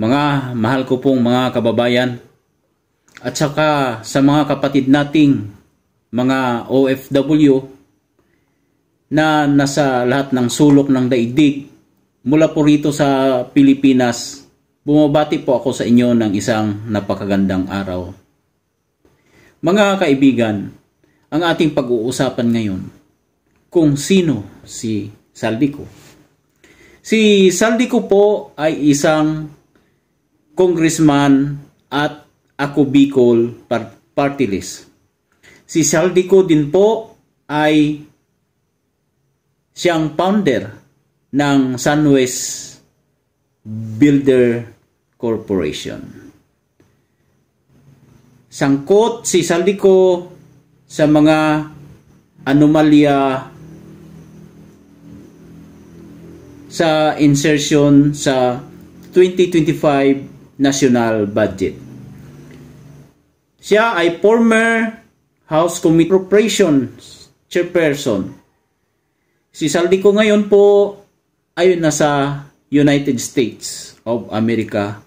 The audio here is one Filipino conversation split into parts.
mga mahal ko pong mga kababayan, at saka sa mga kapatid nating mga OFW na nasa lahat ng sulok ng daigdig mula po rito sa Pilipinas, bumabati po ako sa inyo ng isang napakagandang araw. Mga kaibigan, ang ating pag-uusapan ngayon kung sino si Saldico. Si Saldico po ay isang congressman at Ako Bicol party list. Si Saldico din po ay siyang founder ng Sunwest Builder Corporation. Sangkot si Saldico sa mga anomalya sa insertion sa 2025 national budget. Siya ay former House Committee Appropriations Chairperson. Si Saldico ngayon po ay nasa United States of America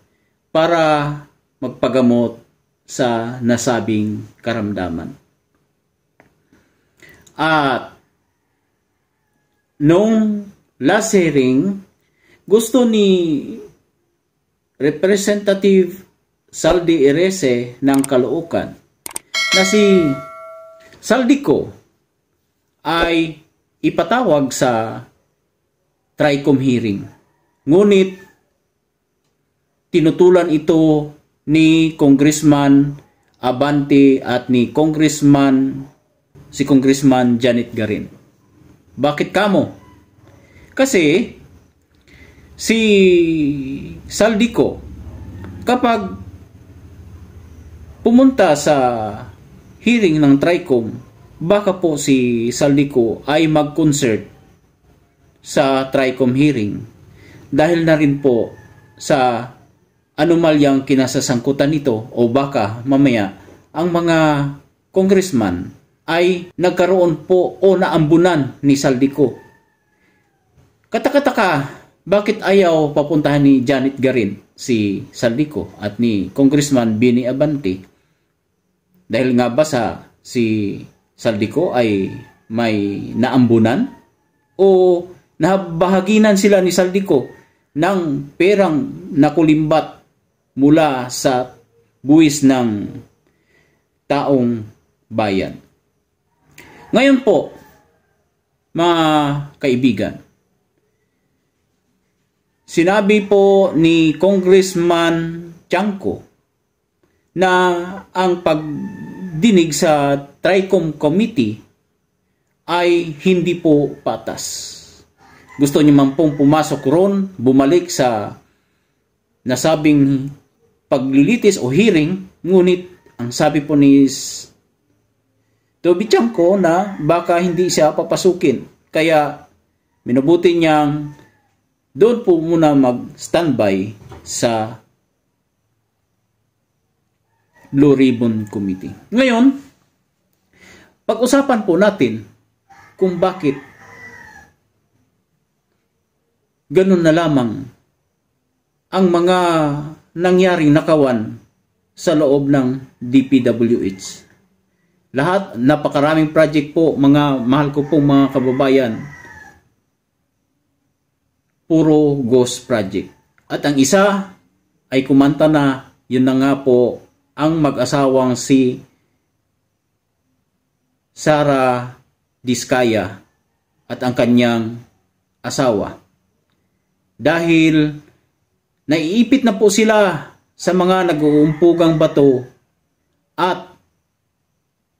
para magpagamot sa nasabing karamdaman. At nung last hearing, gusto ni Representative Saldi Erese ng Caloocan na si Saldico ay ipatawag sa TRICOM hearing. Ngunit tinutulan ito ni Congressman Abante at ni si Congressman Janet Garin. Bakit kamo? Kasi si Saldico, kapag pumunta sa hearing ng TRICOM, baka po si Saldico ay mag-concert sa TRICOM hearing dahil na rin po sa anomalyang kinasasangkutan nito, o baka mamaya ang mga congressman ay nagkaroon po o naambunan ni Saldico. Katakataka, bakit ayaw papuntahan ni Janet Garin si Saldico at ni Congressman Bini Abante? Dahil nga ba si Saldico ay may naambunan o nabahaginan sila ni Saldico ng perang nakulimbat mula sa buwis ng taong bayan. Ngayon po, mga kaibigan, sinabi po ni Congressman Chanco na ang pagdinig sa TRICOM committee ay hindi po patas. Gusto niyo man pong pumasok ron, bumalik sa nasabing paglilitis o hearing, ngunit ang sabi po ni Toby Chanco na baka hindi siya papasukin. Kaya minabuti niyang doon po muna mag-standby sa Blue Ribbon Committee. Ngayon, pag-usapan po natin kung bakit ganun na lamang ang mga nangyaring nakawan sa loob ng DPWH. Lahat, napakaraming project po, mga mahal ko pong mga kababayan, puro ghost project. At ang isa ay kumanta na, yun na nga po, ang mag-asawang si Sara Diskaya at ang kanyang asawa. Dahil naiipit na po sila sa mga nag-uumpugang bato at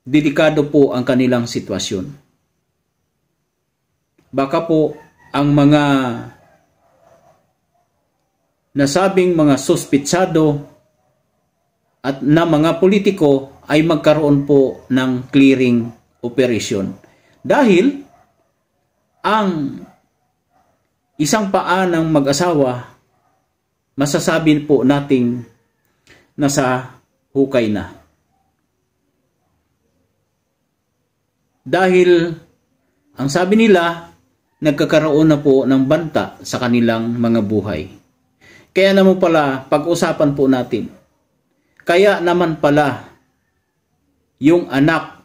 delikado po ang kanilang sitwasyon. Baka po ang mga nasabing mga suspitsado at na mga politiko ay magkaroon po ng clearing operation. Dahil ang isang paa ng mag-asawa, masasabi po nating nasa hukay na. Dahil ang sabi nila, nagkakaroon na po ng banta sa kanilang mga buhay. Kaya naman pala, pag-usapan po natin. Kaya naman pala, yung anak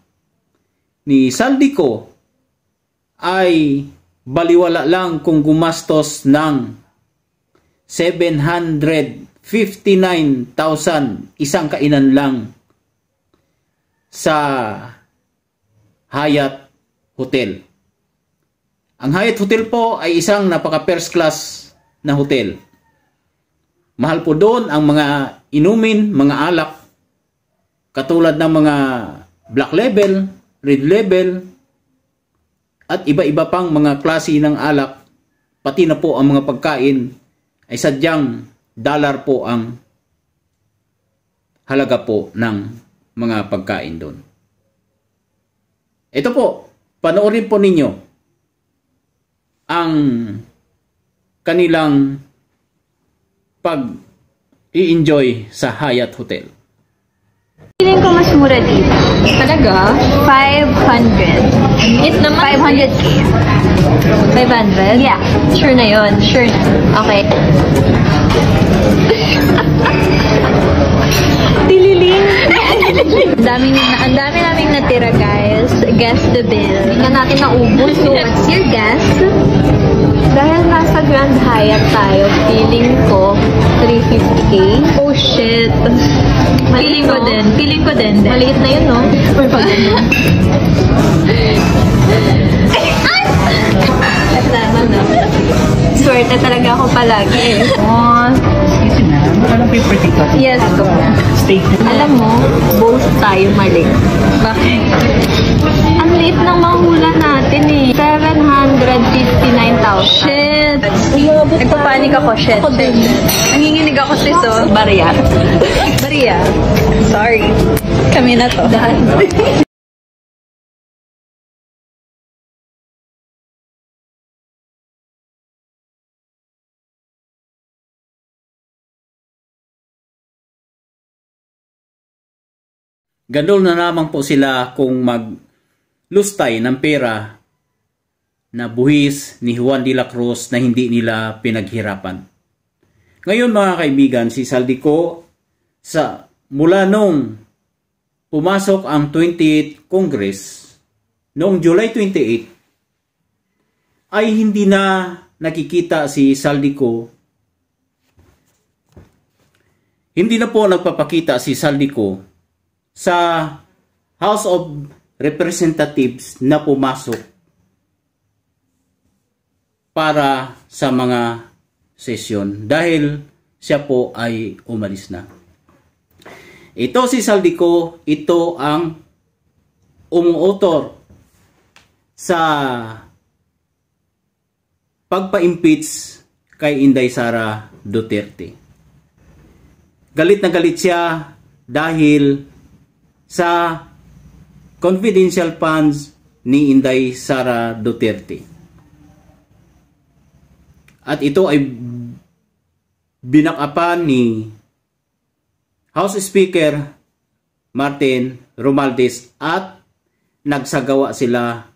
ni Saldico ay baliwala lang kung gumastos ng 759,000 isang kainan lang sa Hyatt Hotel. Ang Hyatt Hotel po ay isang napaka first class na hotel. Mahal po doon ang mga inumin, mga alak, katulad ng mga black label, red label, at iba-iba pang mga klase ng alak, pati na po ang mga pagkain ay sadyang dollar po ang halaga po ng mga pagkain doon. Ito po, panoorin po ninyo ang kanilang pag-i-enjoy sa Hyatt Hotel. Feeling ko mas mura dito. Talaga? 500. It naman. 500k. 500? Yeah. Sure na yun. Sure. Okay. Dililing. Ang dami naming natira, guys. Guess the bill. Hindi na natin naubos. So, what's your guess? Dahil nasa Grand Hyatt tayo, feeling ko 350k. Oh, shit. Feeling ko din. Feeling ko din. Maliit na yun, no? Tama na. Swerte talaga ako palagi eh. Oh, Excuse me, walang paper ticket. yes. Steak. Alam mo, both tayo mali. Bakit? Ang liit ng mahula natin eh. 759,000. Shit. Nagpapanik ako, shit. Nanginginig ako, sis, oh. Barya. Maria. Sorry. Kami na to. Gandol na naman po sila kung maglustay ng pera na buhis ni Juan de la Cruz na hindi nila pinaghirapan. Ngayon mga kaibigan, si Saldico mula nung pumasok ang 28th Congress noong July 28 ay hindi na nakikita si Saldico. Hindi na po nagpapakita si Saldico sa House of Representatives na pumasok para sa mga sesyon dahil siya po ay umalis na. Ito si Saldico, ito ang umuutor sa pagpa-impeach kay Inday Sara Duterte. Galit na galit siya dahil sa confidential funds ni Inday Sara Duterte. At ito ay binakapan ni House Speaker Martin Romualdez at nagsagawa sila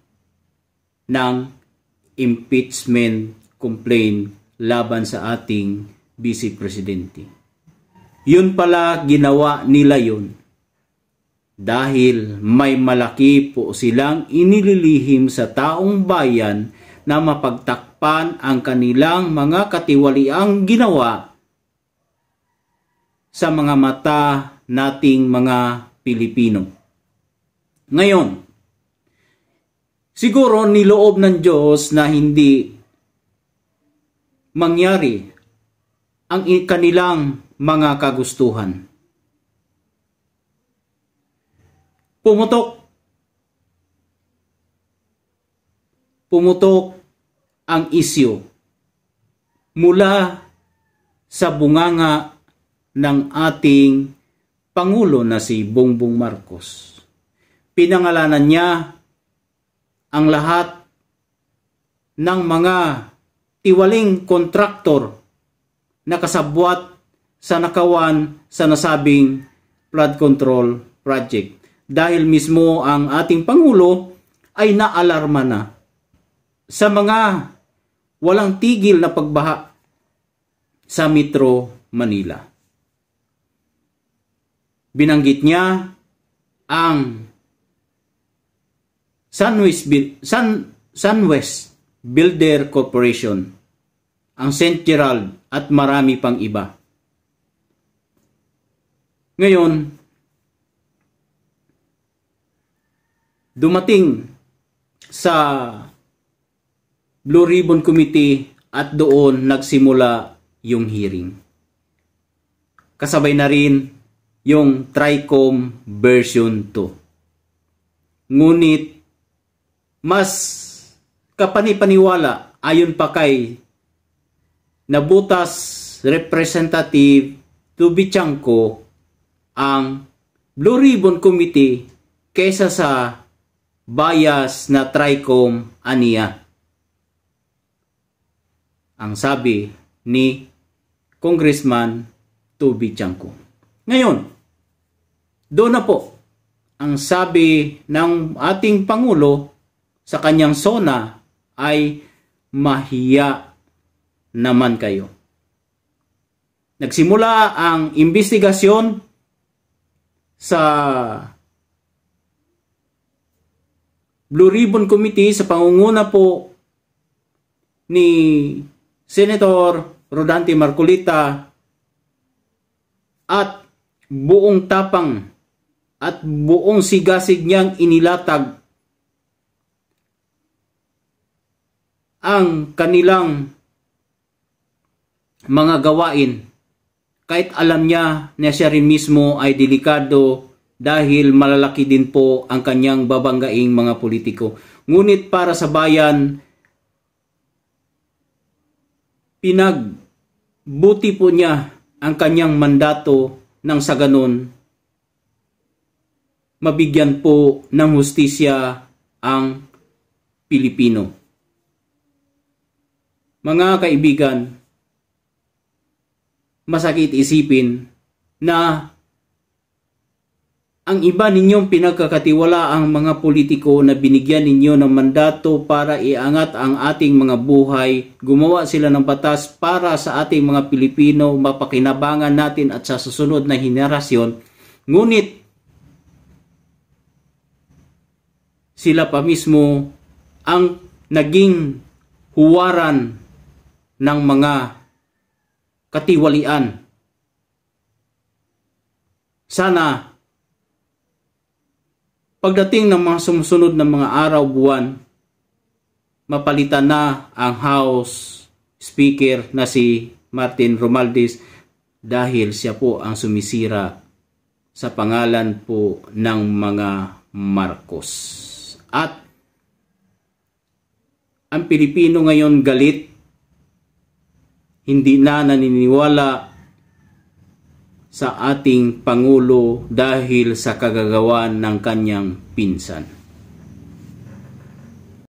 ng impeachment complaint laban sa ating Vice Presidente. Yun pala ginawa nila yun dahil may malaki po silang inililihim sa taong bayan na mapagtakpan ang kanilang mga katiwaliang ginawa sa mga mata nating mga Pilipino. Ngayon, siguro niloob ng Diyos na hindi mangyari ang kanilang mga kagustuhan. Pumutok ang isyu mula sa bunganga ng ating Pangulo na si Bongbong Marcos. Pinangalanan niya ang lahat ng mga tiwaling kontraktor na kasabwat sa nakawan sa nasabing flood control project. Dahil mismo ang ating Pangulo ay naalarma na sa mga walang tigil na pagbaha sa Metro Manila. Binanggit niya ang Sunwest Builder Corporation, ang St. Gerald at marami pang iba. Ngayon, dumating sa Blue Ribbon Committee at doon nagsimula yung hearing. Kasabay na rin yung TRICOM version 2. Ngunit mas kapanipaniwala ayon pa kay Nabutas Representative Tubichanco ang Blue Ribbon Committee kaysa sa bias na TRICOM aniya. Ang sabi ni Congressman Tubichanco. Ngayon, doon na po ang sabi ng ating Pangulo sa kanyang SONA ay mahiya naman kayo. Nagsimula ang investigasyon sa Blue Ribbon Committee sa pangunguna po ni Senator Rodante Marcolita at buong tapang at buong sigasig niyang inilatag ang kanilang mga gawain kahit alam niya na siya rin mismo ay delikado dahil malalaki din po ang kanyang babanggaing mga politiko. Ngunit para sa bayan, pinagbuti po niya ang kanyang mandato nang sa ganun mabigyan po ng hustisya ang Pilipino. Mga kaibigan, masakit isipin na ang iba ninyong pinagkakatiwala ang mga politiko na binigyan ninyo ng mandato para iangat ang ating mga buhay, gumawa sila ng batas para sa ating mga Pilipino, mapakinabangan natin at sa susunod na henerasyon. Ngunit, sila pa mismo ang naging huwaran ng mga katiwalian. Sana pagdating ng mga sumusunod na mga araw, buwan, mapalitan na ang House Speaker na si Martin Romualdez dahil siya po ang sumisira sa pangalan po ng mga Marcos. At ang Pilipino ngayon galit, hindi na naniniwala sa ating Pangulo dahil sa kagagawan ng kanyang pinsan.